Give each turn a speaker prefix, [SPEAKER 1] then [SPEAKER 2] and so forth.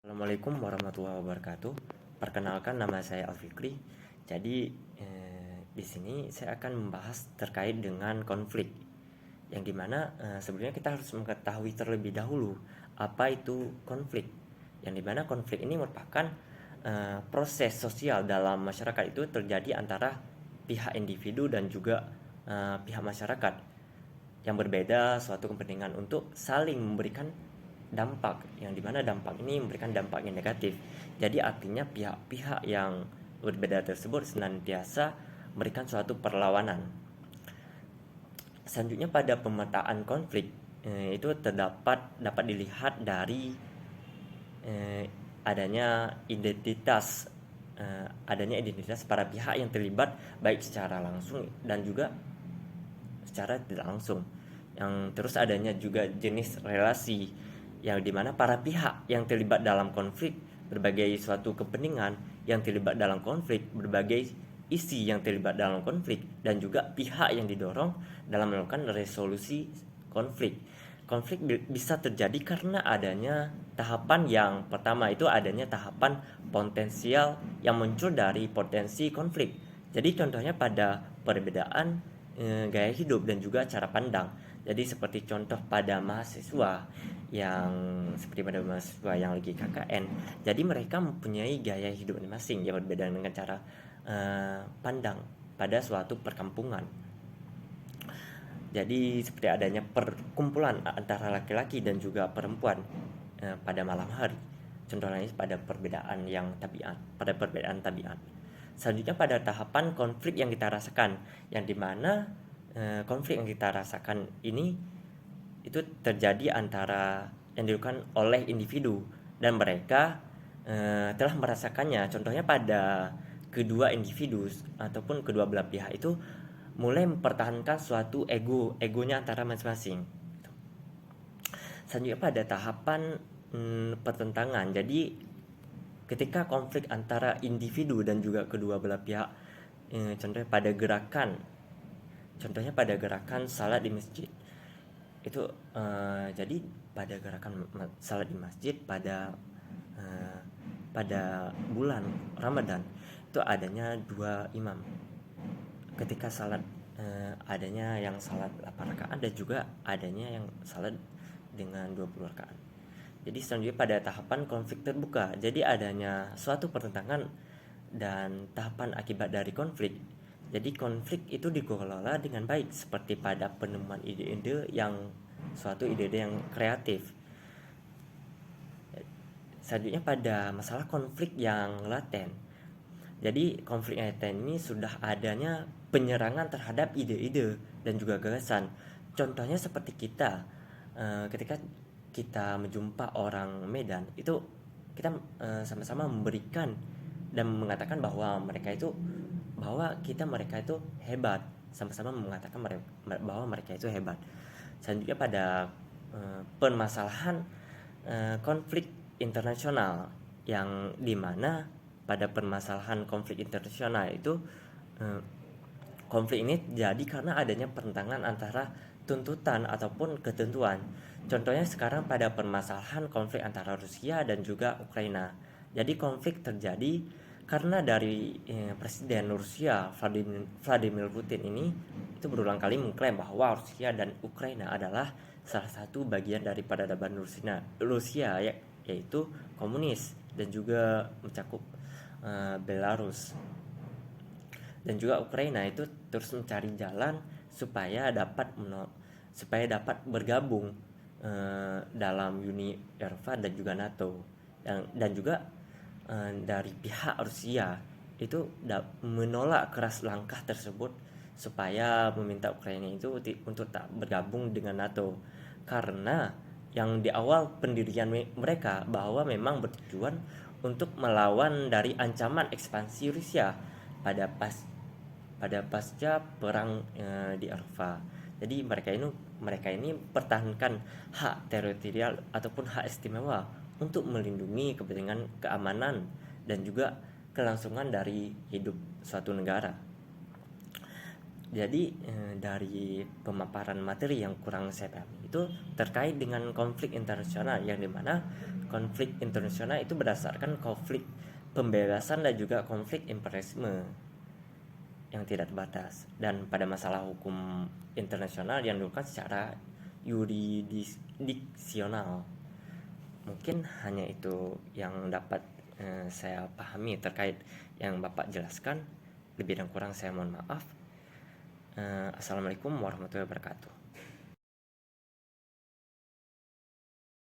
[SPEAKER 1] Assalamualaikum warahmatullahi wabarakatuh. Perkenalkan, nama saya Alfikri. Jadi di sini saya akan membahas terkait dengan konflik, yang dimana sebenarnya kita harus mengetahui terlebih dahulu apa itu konflik. Yang dimana konflik ini merupakan proses sosial dalam masyarakat itu terjadi antara pihak individu dan juga pihak masyarakat yang berbeda suatu kepentingan untuk saling memberikan dampak, yang dimana dampak ini memberikan dampak yang negatif. Jadi artinya pihak-pihak yang berbeda tersebut senantiasa memberikan suatu perlawanan. Selanjutnya, pada pemetaan konflik itu dapat dilihat dari adanya identitas para pihak yang terlibat, baik secara langsung dan juga secara tidak langsung. Yang terus adanya juga jenis relasi, yang dimana para pihak yang terlibat dalam konflik berbagai suatu kepentingan yang terlibat dalam konflik, berbagai isi yang terlibat dalam konflik, dan juga pihak yang didorong dalam melakukan resolusi konflik. Konflik bisa terjadi karena adanya tahapan. Yang pertama itu adanya tahapan potensial yang muncul dari potensi konflik. Jadi contohnya pada perbedaan gaya hidup dan juga cara pandang. Jadi seperti contoh pada mahasiswa yang lagi KKN. Jadi mereka mempunyai gaya hidup masing-masing yang berbeda dengan cara pandang pada suatu perkampungan. Jadi seperti adanya perkumpulan antara laki-laki dan juga perempuan pada malam hari. Contoh lainnya pada perbedaan tabiat. Selanjutnya pada tahapan konflik yang kita rasakan, yang dimana konflik yang kita rasakan ini itu terjadi antara yang dilakukan oleh individu dan mereka telah merasakannya. Contohnya pada kedua individu ataupun kedua belah pihak itu mulai mempertahankan suatu egonya antara masing-masing. Selanjutnya pada tahapan pertentangan. Jadi ketika konflik antara individu dan juga kedua belah pihak, contohnya pada gerakan salat di masjid itu, jadi pada gerakan salat di masjid pada bulan Ramadan itu adanya dua imam. Ketika salat adanya yang salat 8 rakaat dan juga adanya yang salat dengan 20 rakaat. Jadi selanjutnya pada tahapan konflik terbuka. Jadi adanya suatu pertentangan dan tahapan akibat dari konflik. Jadi konflik itu dikelola dengan baik seperti pada penemuan ide-ide yang kreatif. Selanjutnya pada masalah konflik yang laten. Jadi konflik laten ini sudah adanya penyerangan terhadap ide-ide dan juga gagasan. Contohnya seperti kita ketika kita menjumpa orang Medan itu kita sama-sama memberikan dan mengatakan bahwa mereka itu hebat, sama-sama mengatakan bahwa mereka itu hebat. Selanjutnya pada permasalahan konflik internasional, yang dimana pada permasalahan konflik internasional itu konflik ini jadi karena adanya pertentangan antara tuntutan ataupun ketentuan. Contohnya sekarang pada permasalahan konflik antara Rusia dan juga Ukraina. Jadi konflik terjadi karena dari Presiden Rusia Vladimir Putin ini itu berulang kali mengklaim bahwa Rusia dan Ukraina adalah salah satu bagian dari peradaban Rusia yaitu komunis, dan juga mencakup Belarus. Dan juga Ukraina itu terus mencari jalan supaya dapat bergabung dalam Uni Eropa dan juga NATO. Dan juga dari pihak Rusia itu menolak keras langkah tersebut supaya meminta Ukraina itu untuk tak bergabung dengan NATO, karena yang di awal pendirian mereka bahwa memang bertujuan untuk melawan dari ancaman ekspansi Rusia pada pasca perang di Eropa. Jadi mereka ini pertahankan hak teritorial ataupun hak istimewa untuk melindungi kepentingan keamanan dan juga kelangsungan dari hidup suatu negara. Jadi dari pemaparan materi yang kurang saya pahami itu terkait dengan konflik internasional, yang dimana konflik internasional itu berdasarkan konflik pembebasan dan juga konflik imperialisme yang tidak terbatas. Dan pada masalah hukum internasional yang dilakukan secara yurisdiksional. Mungkin hanya itu yang dapat saya pahami terkait yang Bapak jelaskan. Lebih dan kurang saya mohon maaf. Assalamualaikum warahmatullahi wabarakatuh.